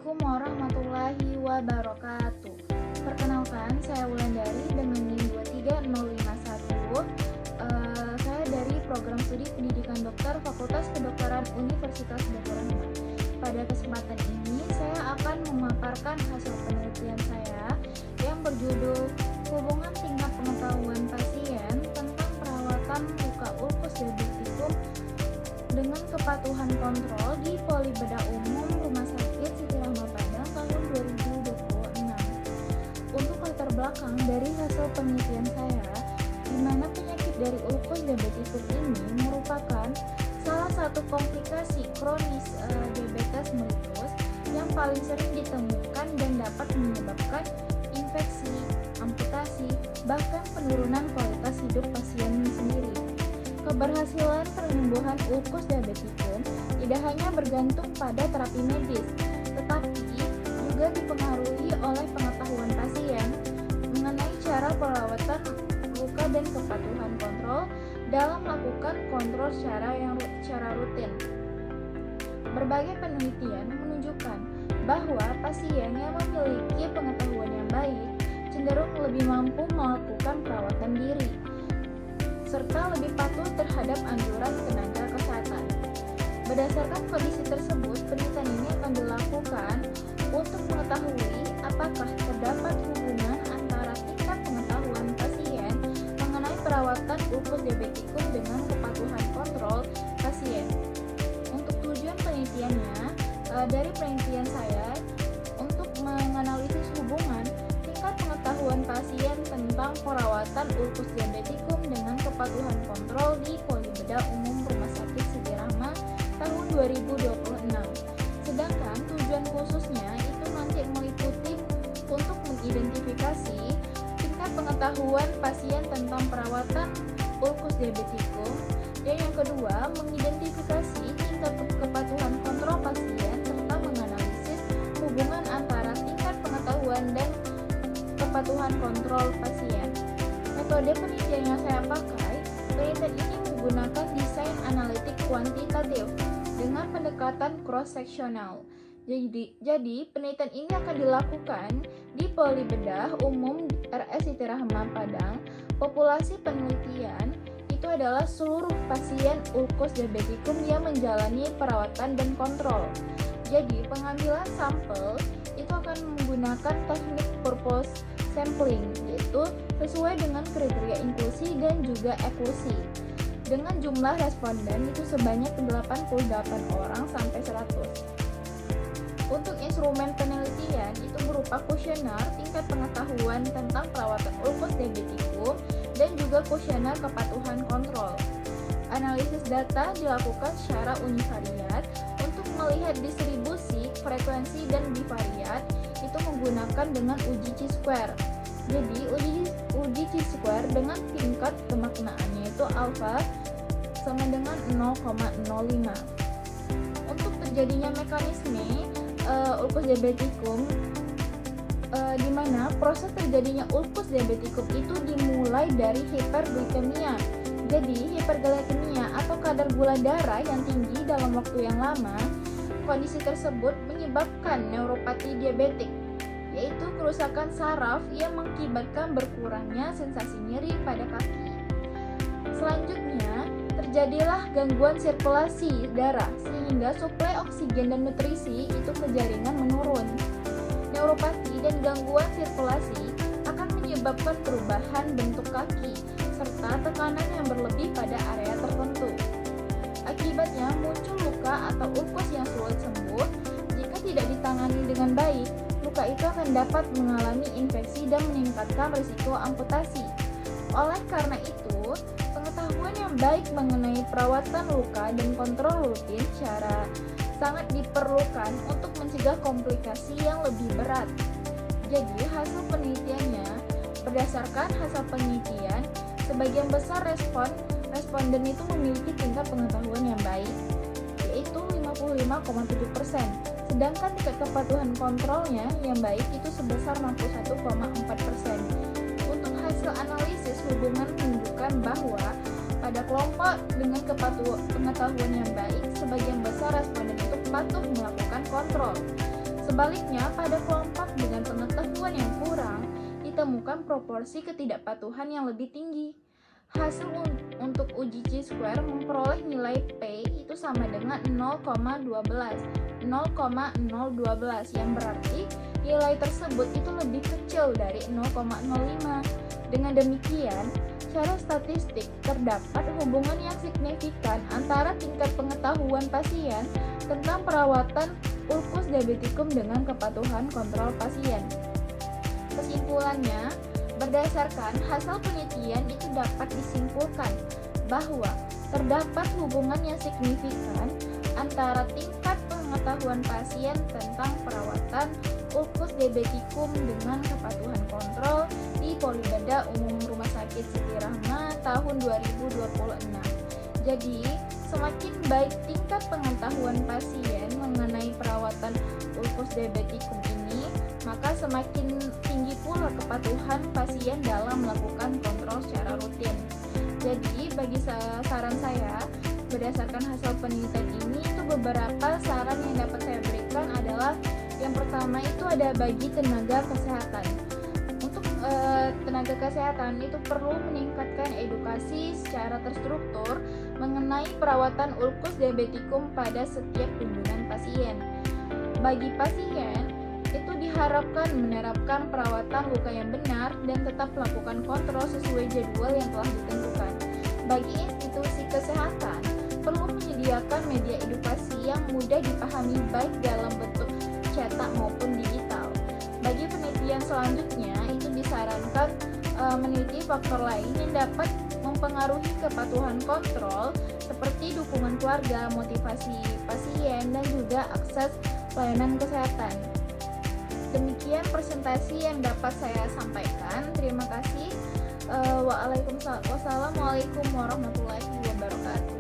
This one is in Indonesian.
Assalamualaikum warahmatullahi wabarakatuh. Perkenalkan, saya Wulandari dengan NIM 23051. Saya dari Program Studi Pendidikan Dokter Fakultas Kedokteran Universitas Dr. Rahmat. Pada kesempatan ini, saya akan memaparkan hasil penelitian saya yang berjudul Hubungan Tingkat Pengetahuan Pasien tentang Perawatan Luka Ulkus Diabetikum dengan Kepatuhan Kontrol di Polibedah Umum Rumah Sakit Siti Rahma Padang tahun 2026. Untuk latar belakang dari hasil penelitian saya, di mana penyakit dari ulkus diabetikum ini merupakan salah satu komplikasi kronis diabetes mellitus yang paling sering ditemukan dan dapat menyebabkan infeksi, amputasi, bahkan penurunan kualitas hidup pasien sendiri. Keberhasilan penyembuhan ulkus diabetikum tidak hanya bergantung pada terapi medis, tetapi juga dipengaruhi oleh pengetahuan pasien mengenai cara perawatan luka dan kepatuhan kontrol dalam melakukan kontrol secara rutin. Berbagai penelitian menunjukkan bahwa pasien yang memiliki pengetahuan yang baik cenderung lebih mampu melakukan perawatan diri serta lebih patuh terhadap anjuran tenaga kesehatan. Berdasarkan kondisi tersebut, penelitian ini akan dilakukan untuk mengetahui apakah terdapat hubungan antara tingkat pengetahuan pasien mengenai perawatan ulkus diabetikum dengan kepatuhan kontrol pasien. Untuk tujuan penelitiannya, dari penelitian saya untuk menganalisis hubungan tingkat pengetahuan pasien tentang perawatan ulkus diabetikum dengan kepatuhan kontrol di Polibedah Umum Rumah Sakit Siti Rahma tahun 2026. Sedangkan tujuan khususnya itu nanti meliputi untuk mengidentifikasi tingkat pengetahuan pasien tentang perawatan ulkus diabetikum, dan yang kedua mengidentifikasi tingkat kepatuhan kontrol pasien serta menganalisis hubungan antara tingkat pengetahuan dan kepatuhan kontrol pasien. Metode penelitian yang saya pakai, penelitian ini menggunakan desain analitik kuantitatif dengan pendekatan cross-seksional. Jadi penelitian ini akan dilakukan di Polibedah Umum RS Siti Rahma Padang. Populasi penelitian itu adalah seluruh pasien ulkus diabetikum yang menjalani perawatan dan kontrol. Jadi pengambilan sampel itu akan menggunakan teknik purpose sampling, yaitu sesuai dengan kriteria inklusi dan juga eklusi. Dengan jumlah responden itu sebanyak 88 orang sampai 100. Untuk instrumen penelitian itu berupa kuesioner tingkat pengetahuan tentang perawatan ulkus diabetikum dan juga kuesioner kepatuhan kontrol. Analisis data dilakukan secara univariat untuk melihat distribusi, frekuensi, dan bivariat itu menggunakan dengan uji chi-square. Jadi uji chi-square dengan tingkat kemaknaannya itu alfa sama dengan 0,05. Untuk terjadinya mekanisme ulkus diabetikum, di mana proses terjadinya ulkus diabetikum itu dimulai dari hiperglikemia. Jadi hiperglikemia atau kadar gula darah yang tinggi dalam waktu yang lama, kondisi tersebut menyebabkan neuropati diabetik, yaitu kerusakan saraf yang mengakibatkan berkurangnya sensasi nyeri pada kaki. Selanjutnya, terjadilah gangguan sirkulasi darah sehingga suplai oksigen dan nutrisi itu ke jaringan menurun. Neuropati dan gangguan sirkulasi akan menyebabkan perubahan bentuk kaki serta tekanan yang berlebih pada area tertentu. Akibatnya muncul luka atau ulkus yang sulit sembuh. Jika tidak ditangani dengan baik, luka itu akan dapat mengalami infeksi dan meningkatkan risiko amputasi. Oleh karena itu, pengetahuan yang baik mengenai perawatan luka dan kontrol rutin secara sangat diperlukan untuk mencegah komplikasi yang lebih berat. Jadi, hasil penelitiannya, berdasarkan hasil penelitian, sebagian besar responden itu memiliki tingkat pengetahuan yang baik, yaitu 55,7%. Sedangkan tingkat kepatuhan kontrolnya yang baik itu sebesar 61,4%. Untuk hasil analisis hubungan menunjukkan bahwa pada kelompok dengan pengetahuan yang baik, sebagian besar responden itu patuh melakukan kontrol. Sebaliknya, pada kelompok dengan pengetahuan yang kurang, ditemukan proporsi ketidakpatuhan yang lebih tinggi. Hasil untuk uji chi-square memperoleh nilai P itu sama dengan 0,012 yang berarti nilai tersebut itu lebih kecil dari 0,05. Dengan demikian, secara statistik terdapat hubungan yang signifikan antara tingkat pengetahuan pasien tentang perawatan ulkus diabetikum dengan kepatuhan kontrol pasien. Kesimpulannya, berdasarkan hasil penelitian itu dapat disimpulkan bahwa terdapat hubungan yang signifikan antara tingkat pengetahuan pasien tentang perawatan ulkus diabetikum dengan kepatuhan kontrol di Polibada Umum Rumah Sakit Siti Rahma tahun 2026. Jadi, semakin baik tingkat pengetahuan pasien mengenai perawatan ulkus diabetikum ini, maka semakin tinggi pula kepatuhan pasien dalam melakukan kontrol secara rutin. Jadi, bagi saran saya, berdasarkan hasil penelitian ini, itu beberapa saran yang dapat saya berikan adalah yang pertama itu ada bagi tenaga kesehatan. Untuk tenaga kesehatan itu perlu meningkatkan edukasi secara terstruktur mengenai perawatan ulkus diabetikum pada setiap kunjungan pasien. Bagi pasien, itu diharapkan menerapkan perawatan luka yang benar dan tetap melakukan kontrol sesuai jadwal yang telah ditentukan. Bagi institusi kesehatan, perlu menyediakan media edukasi yang mudah dipahami baik dalam bentuk cetak maupun digital. Bagi penelitian selanjutnya, itu disarankan meneliti faktor lain yang dapat mempengaruhi kepatuhan kontrol seperti dukungan keluarga, motivasi pasien, dan juga akses pelayanan kesehatan. Demikian presentasi yang dapat saya sampaikan. Terima kasih. Wassalamualaikum warahmatullahi wabarakatuh.